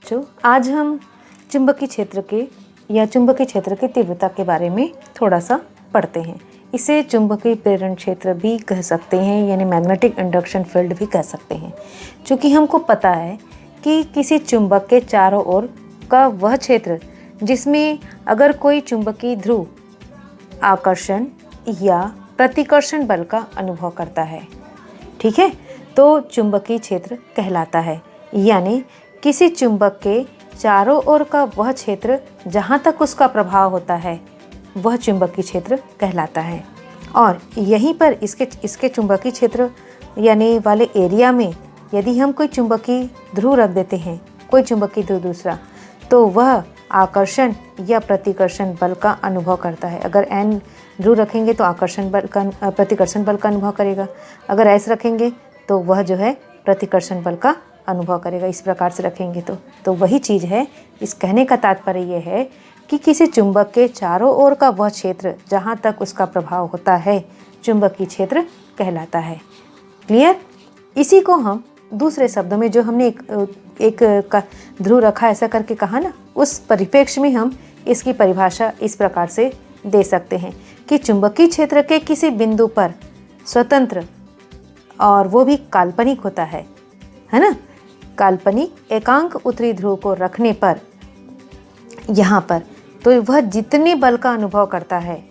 बच्चों, आज हम चुंबकीय क्षेत्र के या चुंबकीय क्षेत्र की तीव्रता के बारे में थोड़ा सा पढ़ते हैं। इसे चुंबकीय प्रेरण क्षेत्र भी कह सकते हैं, यानी मैग्नेटिक इंडक्शन फील्ड भी कह सकते हैं। क्योंकि हमको पता है कि किसी चुंबक के चारों ओर का वह क्षेत्र जिसमें अगर कोई चुंबकीय ध्रुव आकर्षण या प्रतिकर्षण बल का अनुभव करता है, ठीक है, तो चुंबकीय क्षेत्र कहलाता है। यानी किसी चुंबक के चारों ओर का वह क्षेत्र जहाँ तक उसका प्रभाव होता है वह चुंबकीय क्षेत्र कहलाता है। और यहीं पर इसके चुंबकीय क्षेत्र यानी वाले एरिया में यदि हम कोई चुंबकीय ध्रुव रख देते हैं, कोई चुंबकीय ध्रुव दूसरा, तो वह आकर्षण या प्रतिकर्षण बल का अनुभव करता है। अगर एन ध्रुव रखेंगे तो आकर्षण बल का प्रतिकर्षण बल का अनुभव करेगा, अगर एस रखेंगे तो वह जो है प्रतिकर्षण बल का अनुभव करेगा। इस प्रकार से रखेंगे तो वही चीज़ है। इस कहने का तात्पर्य यह है कि किसी चुंबक के चारों ओर का वह क्षेत्र जहाँ तक उसका प्रभाव होता है चुंबकीय क्षेत्र कहलाता है। क्लियर? इसी को हम दूसरे शब्दों में जो हमने एक का ध्रुव रखा ऐसा करके कहा ना, उस परिप्रेक्ष्य में हम इसकी परिभाषा इस प्रकार से दे सकते हैं कि चुंबकीय क्षेत्र के किसी बिंदु पर स्वतंत्र, और वो भी काल्पनिक होता है ना, काल्पनिक एकांक उत्तरी ध्रुव को रखने पर यहाँ पर, तो वह जितने बल का अनुभव करता है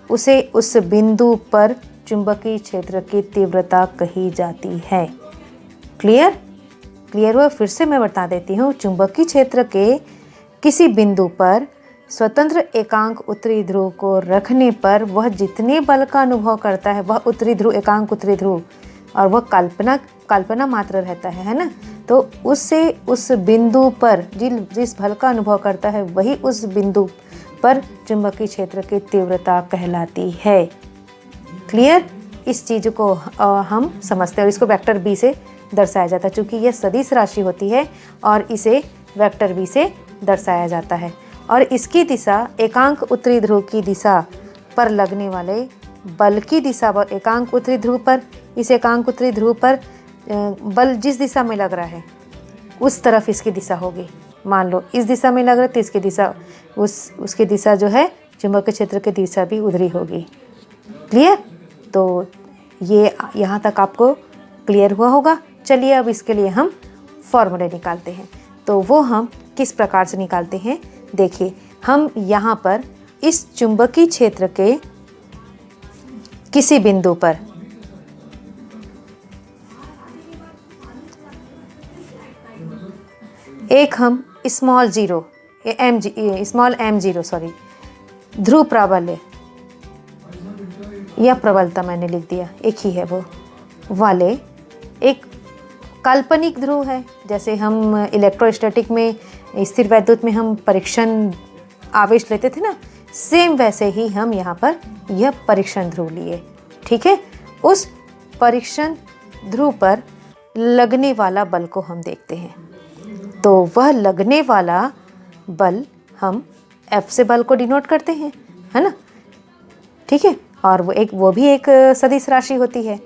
उसे उस बिंदु पर चुंबकीय क्षेत्र की तीव्रता कही जाती है। क्लियर? क्लियर हुआ? फिर से मैं बता देती हूँ। चुंबकीय क्षेत्र के किसी बिंदु पर स्वतंत्र एकांक उत्तरी ध्रुव को रखने पर वह जितने बल का अनुभव करता है, वह उत्तरी ध्रुव, एकांक उत्तरी ध्रुव, और वह कल्पना मात्र रहता है ना, तो उससे उस बिंदु पर जिस बल का अनुभव करता है वही उस बिंदु पर चुंबकीय क्षेत्र की तीव्रता कहलाती है। क्लियर? इस चीज़ को हम समझते हैं और इसको वेक्टर बी से दर्शाया जाता है। चूँकि यह सदिश राशि होती है और इसे वेक्टर बी से दर्शाया जाता है। और इसकी दिशा एकांक उत्तरी ध्रुव की दिशा पर लगने वाले बल की दिशा पर, एकांक उत्तरी ध्रुव पर, इस एकांक उत्तरी ध्रुव पर बल जिस दिशा में लग रहा है उस तरफ इसकी दिशा होगी। मान लो इस दिशा में लग रहा है तो इसकी दिशा उसकी दिशा जो है चुंबकीय क्षेत्र की दिशा भी उधरी होगी। क्लियर? तो ये यहाँ तक आपको क्लियर हुआ होगा। चलिए अब इसके लिए हम फॉर्मूले निकालते हैं। तो वो हम किस प्रकार से निकालते हैं, देखिए। हम यहाँ पर इस चुंबकीय क्षेत्र के किसी बिंदु पर एक हम स्मॉल एम जीरो ध्रुव प्राबल्य या प्रबलता मैंने लिख दिया, एक ही है वो वाले एक काल्पनिक ध्रुव है। जैसे हम इलेक्ट्रोस्टैटिक में, स्थिर वैद्युत में हम परीक्षण आवेश लेते थे ना, सेम वैसे ही हम यहाँ पर यह परीक्षण ध्रुव लिए। ठीक है? उस परीक्षण ध्रुव पर लगने वाला बल को हम देखते हैं। तो वह लगने वाला बल हम F से बल को डिनोट करते हैं, है ना? ठीक है? और वो भी एक सदिश राशि होती है।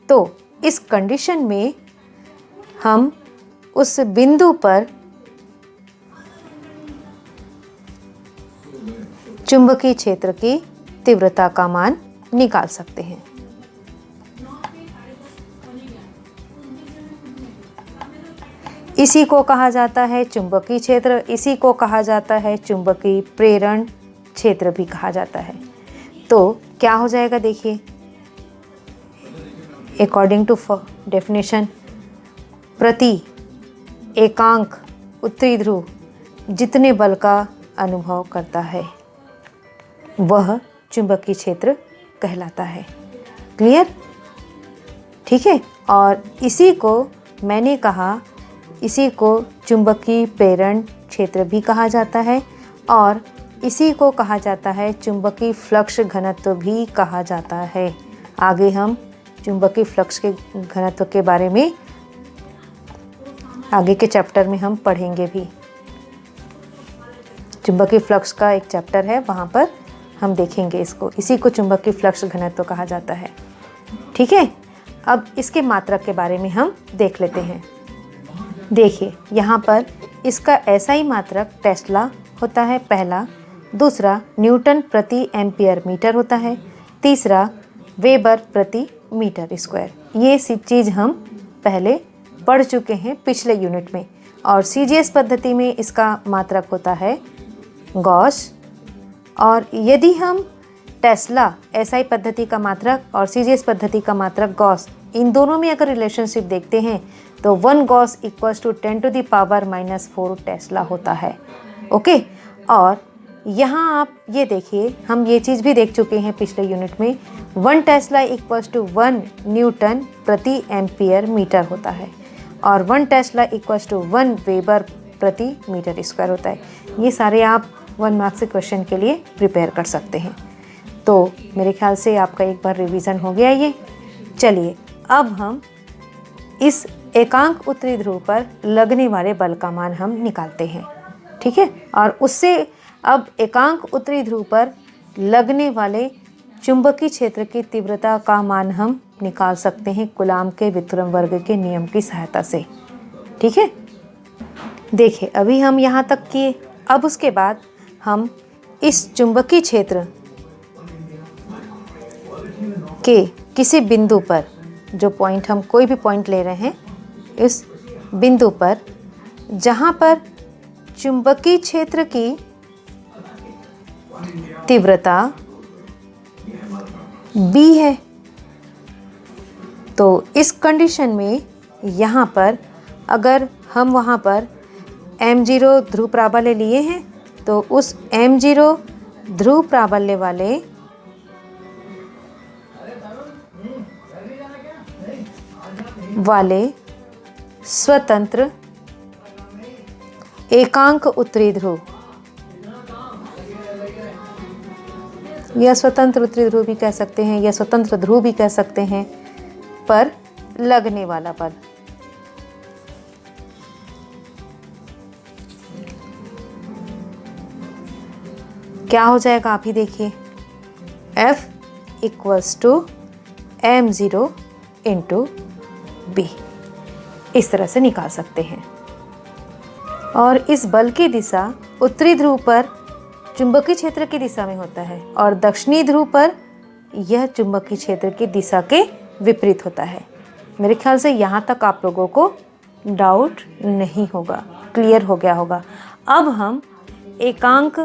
तो इस कंडीशन में हम उस बिंदु पर चुंबकीय क्षेत्र की तीव्रता का मान निकाल सकते हैं। इसी को कहा जाता है चुंबकीय क्षेत्र, इसी को कहा जाता है चुंबकीय प्रेरण क्षेत्र भी कहा जाता है। तो क्या हो जाएगा, देखिए, अकॉर्डिंग टू डेफिनेशन, प्रति एकांक उत्तरी ध्रुव जितने बल का अनुभव करता है वह चुंबकीय क्षेत्र कहलाता है। क्लियर? ठीक है? और इसी को मैंने कहा, इसी को चुंबकीय प्रेरण क्षेत्र भी कहा जाता है और इसी को कहा जाता है चुंबकीय फ्लक्स घनत्व भी कहा जाता है। आगे हम चुंबकीय फ्लक्स के घनत्व के बारे में आगे के चैप्टर में हम पढ़ेंगे भी। चुंबकीय फ्लक्स का एक चैप्टर है, वहाँ पर हम देखेंगे इसको। इसी को चुंबकीय फ्लक्स घनत्व कहा जाता है। ठीक है? अब इसके मात्रक के बारे में हम देख लेते हैं। देखिए, यहाँ पर इसका SI मात्रक टेस्ला होता है पहला, दूसरा न्यूटन प्रति एम्पियर मीटर होता है, तीसरा वेबर प्रति मीटर स्क्वायर। ये सब चीज़ हम पहले पढ़ चुके हैं पिछले यूनिट में। और CGS पद्धति में इसका मात्रक होता है गॉस। और यदि हम टेस्ला SI पद्धति का मात्रक और CGS पद्धति का मात्रक गॉस, इन दोनों में अगर रिलेशनशिप देखते हैं तो 1 गॉस इक्वल्स टू 10⁻⁻⁴ टेस्ला होता है। ओके, और यहाँ आप ये देखिए, हम ये चीज़ भी देख चुके हैं पिछले यूनिट में, 1 टेस्ला इक्वल्स टू 1 न्यूटन प्रति एम्पियर मीटर होता है और 1 टेस्ला इक्वल्स टू 1 वेबर प्रति मीटर स्क्वायर होता है। ये सारे आप 1 मार्क्स के क्वेश्चन के लिए प्रिपेयर कर सकते हैं। तो मेरे ख्याल से आपका एक बार रिवीजन हो गया ये। चलिए अब हम इस एकांक उत्तरी ध्रुव पर लगने वाले बल का मान हम निकालते हैं, ठीक है। और उससे अब एकांक उत्तरी ध्रुव पर लगने वाले चुंबकीय क्षेत्र की तीव्रता का मान हम निकाल सकते हैं कूलाम के व्युत्क्रम वर्ग के नियम की सहायता से, ठीक है। देखिए अभी हम यहाँ तक किए। अब उसके बाद हम इस चुंबकीय क्षेत्र के किसी बिंदु पर, जो पॉइंट, हम कोई भी पॉइंट ले रहे हैं, इस बिंदु पर जहाँ पर चुंबकीय क्षेत्र की तीव्रता B है, तो इस कंडीशन में यहाँ पर अगर हम वहाँ पर m0 ध्रुव प्राबल्य लिए हैं तो उस m0 ध्रुव प्राबल्य वाले स्वतंत्र एकांक उत्तरी ध्रुव या स्वतंत्र उत्तरी ध्रुव भी कह सकते हैं या स्वतंत्र ध्रुव भी कह सकते हैं, पर लगने वाला बल क्या हो जाएगा आप ही देखिए, F equals to m0 into B, इस तरह से निकाल सकते हैं। और इस बल की दिशा उत्तरी ध्रुव पर चुंबकीय क्षेत्र की दिशा में होता है और दक्षिणी ध्रुव पर यह चुंबकीय क्षेत्र की दिशा के विपरीत होता है। मेरे ख्याल से यहाँ तक आप लोगों को डाउट नहीं होगा, क्लियर हो गया होगा। अब हम एकांक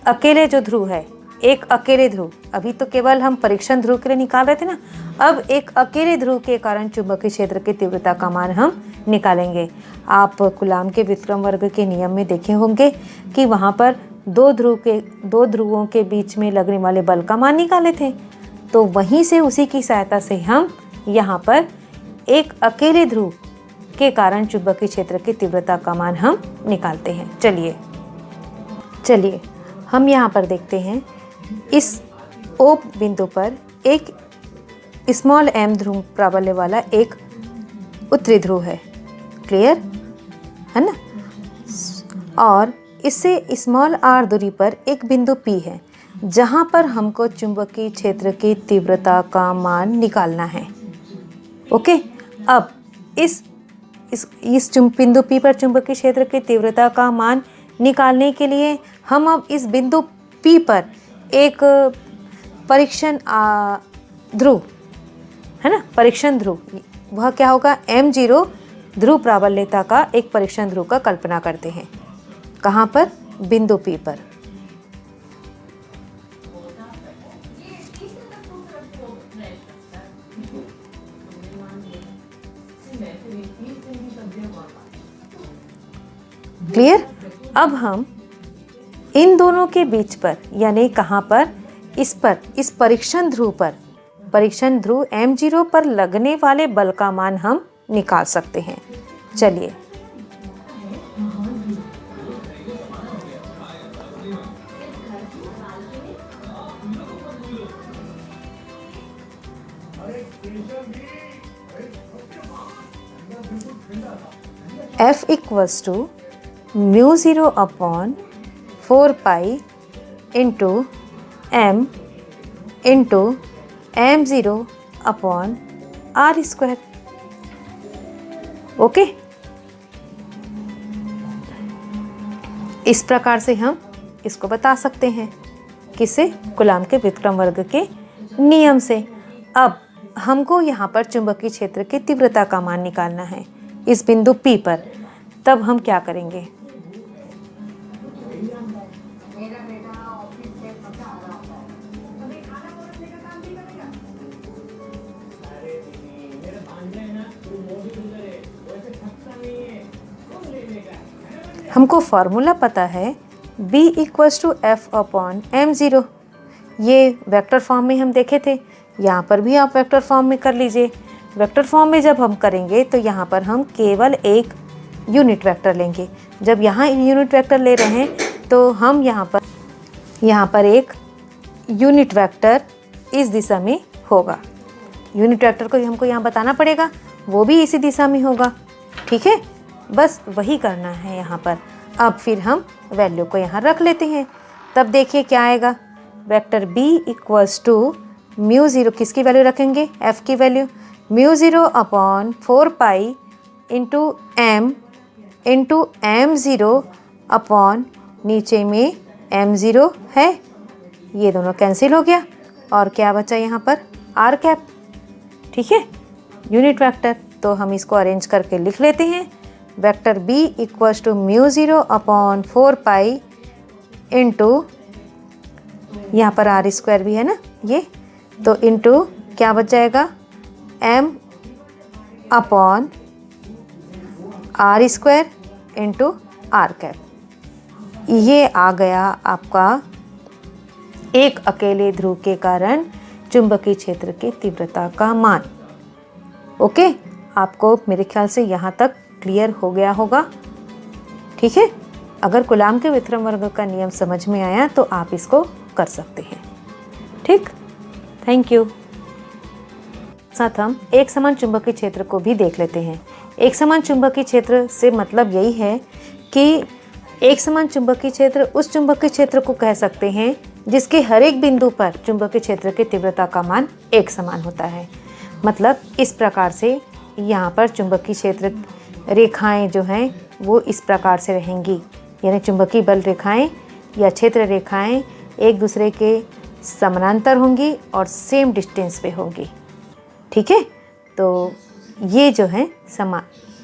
अकेले जो ध्रुव है, एक अकेले ध्रुव, अभी तो केवल हम परीक्षण ध्रुव के लिए निकाल रहे थे ना, अब एक अकेले ध्रुव के कारण चुंबकीय क्षेत्र की तीव्रता का मान हम निकालेंगे। आप कूलाम के व्युत्क्रम वर्ग के नियम में देखे होंगे कि वहाँ पर दो ध्रुवों के बीच में लगने वाले बल का मान निकाले थे, तो वहीं से उसी की सहायता से हम यहाँ पर एक अकेले ध्रुव के कारण चुंबकीय क्षेत्र की तीव्रता का मान हम निकालते हैं। चलिए हम यहाँ पर देखते हैं, इस O बिंदु पर एक स्मॉल m ध्रुव प्राबल्य वाला एक उत्तरी ध्रुव है, क्लियर है ना। और इससे स्मॉल r दूरी पर एक बिंदु P है जहाँ पर हमको चुंबकीय क्षेत्र की तीव्रता का मान निकालना है। ओके, अब इस बिंदु P पर चुंबकीय क्षेत्र की तीव्रता का मान निकालने के लिए हम अब इस बिंदु P पर एक परीक्षण ध्रुव है ना, परीक्षण ध्रुव, वह क्या होगा, m0 ध्रुव प्राबल्यता का एक परीक्षण ध्रुव का कल्पना करते हैं। कहाँ पर, बिंदु P पर। क्लियर। अब हम इन दोनों के बीच पर, यानी कहाँ पर, इस परीक्षण ध्रुव m0 पर लगने वाले बल का मान हम निकाल सकते हैं। चलिए F equals to μ0/4 pi into m into m0/r²। Okay, इस प्रकार से हम इसको बता सकते हैं, किससे? कूलाम के व्युत्क्रम वर्ग के नियम से। अब हमको यहाँ पर चुंबकीय क्षेत्र की तीव्रता का मान निकालना है इस बिंदु P पर। तब हम क्या करेंगे? हमको फॉर्मूला पता है B = F/m0। ये वेक्टर फॉर्म में हम देखे थे, यहाँ पर भी आप वेक्टर फॉर्म में कर लीजिए। वेक्टर फॉर्म में जब हम करेंगे तो यहाँ पर हम केवल एक यूनिट वेक्टर लेंगे। जब यहाँ यूनिट वेक्टर ले रहे हैं तो हम यहाँ पर एक यूनिट वेक्टर इस दिशा में होगा। यूनिट वेक्टर को हमको यहाँ बताना पड़ेगा, वो भी इसी दिशा में होगा। ठीक है, बस वही करना है यहाँ पर। अब फिर हम वैल्यू को यहाँ रख लेते हैं। तब देखिए क्या आएगा। वेक्टर B = μ0, किसकी वैल्यू रखेंगे? F की वैल्यू। μ0/4π × m × m0 नीचे में m0 है, ये दोनों कैंसिल हो गया और क्या बचा यहाँ पर? r। ठीक है, यूनिट वेक्टर। तो हम इसको अरेंज करके लिख लेते हैं। वेक्टर B = μ0/4π × यहाँ पर r² भी है ना ये, तो इंटू क्या बच जाएगा? m/r² × r। ये आ गया आपका एक अकेले ध्रुव के कारण चुंबकीय क्षेत्र की तीव्रता का मान। ओके, आपको मेरे ख्याल से यहाँ तक क्लियर हो गया होगा। ठीक है, अगर कूलाम के व्युत्क्रम वर्ग का नियम समझ में आया तो आप इसको कर सकते हैं। ठीक, थैंक यू। साथ हम एक समान चुंबकीय क्षेत्र को भी देख लेते हैं। एक समान चुंबकीय क्षेत्र से मतलब यही है कि एक समान चुंबकीय क्षेत्र उस चुंबकीय क्षेत्र को कह सकते हैं जिसके हर एक बिंदु पर चुंबकीय क्षेत्र की तीव्रता का मान एक समान होता है। मतलब इस प्रकार से यहाँ पर चुंबकीय क्षेत्र रेखाएं जो हैं वो इस प्रकार से रहेंगी, यानी चुंबकीय बल रेखाएं या क्षेत्र रेखाएं एक दूसरे के समानांतर होंगी और सेम डिस्टेंस पे होंगी। ठीक है, तो ये जो है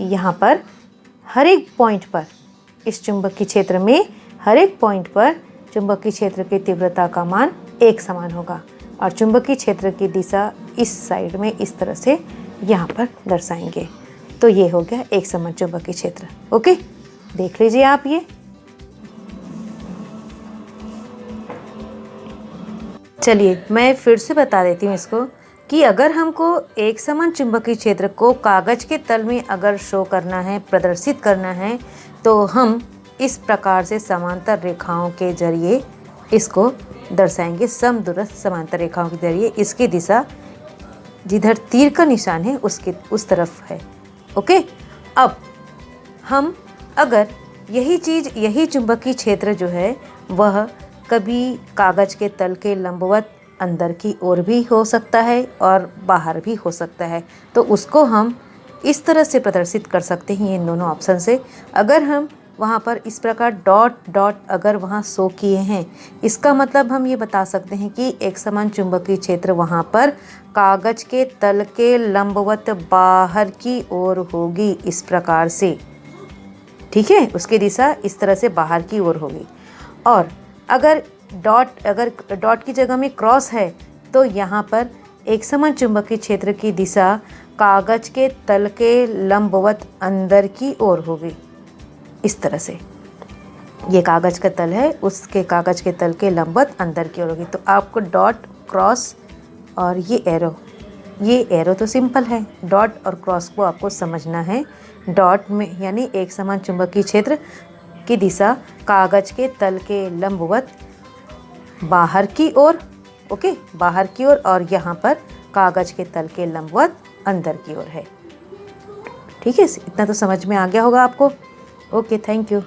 यहाँ पर हर एक पॉइंट पर, इस चुंबकीय क्षेत्र में हर एक पॉइंट पर चुंबकीय क्षेत्र की तीव्रता का मान एक समान होगा और चुंबकीय क्षेत्र की दिशा इस साइड में इस तरह से यहाँ पर दर्शाएंगे। तो ये हो गया एक समान चुंबकीय क्षेत्र। ओके, देख लीजिए आप ये। चलिए मैं फिर से बता देती हूँ इसको कि अगर हमको एक समान चुंबकीय क्षेत्र को कागज के तल में अगर शो करना है, प्रदर्शित करना है, तो हम इस प्रकार से समांतर रेखाओं के जरिए इसको दर्शाएंगे। समदूरस्थ समांतर रेखाओं के जरिए इसकी दिशा जिधर तीर का निशान है उसके उस तरफ है। ओके, अब हम अगर यही चुंबकीय क्षेत्र जो है वह कभी कागज के तल के लंबवत अंदर की ओर भी हो सकता है और बाहर भी हो सकता है, तो उसको हम इस तरह से प्रदर्शित कर सकते हैं इन दोनों ऑप्शन से। अगर हम वहाँ पर इस प्रकार डॉट डॉट अगर वहाँ शो किए हैं, इसका मतलब हम ये बता सकते हैं कि एक समान चुंबकीय क्षेत्र वहाँ पर कागज के तल के लंबवत बाहर की ओर होगी इस प्रकार से। ठीक है, उसकी दिशा इस तरह से बाहर की ओर होगी। और अगर डॉट की जगह में क्रॉस है तो यहाँ पर एक समान चुंबकीय क्षेत्र की दिशा कागज के तल के लंबवत अंदर की ओर होगी इस तरह से। ये कागज का तल है, उसके कागज के तल के लंबवत अंदर की ओर होगी। तो आपको डॉट, क्रॉस और ये एरो तो सिंपल है। डॉट और क्रॉस को आपको समझना है। डॉट में यानी एक समान चुंबकीय क्षेत्र की दिशा कागज के तल के लंबवत बाहर की ओर, ओके, बाहर की ओर, और यहाँ पर कागज के तल के लंबवत अंदर की ओर है। ठीक है, इतना तो समझ में आ गया होगा आपको। Okay, thank you.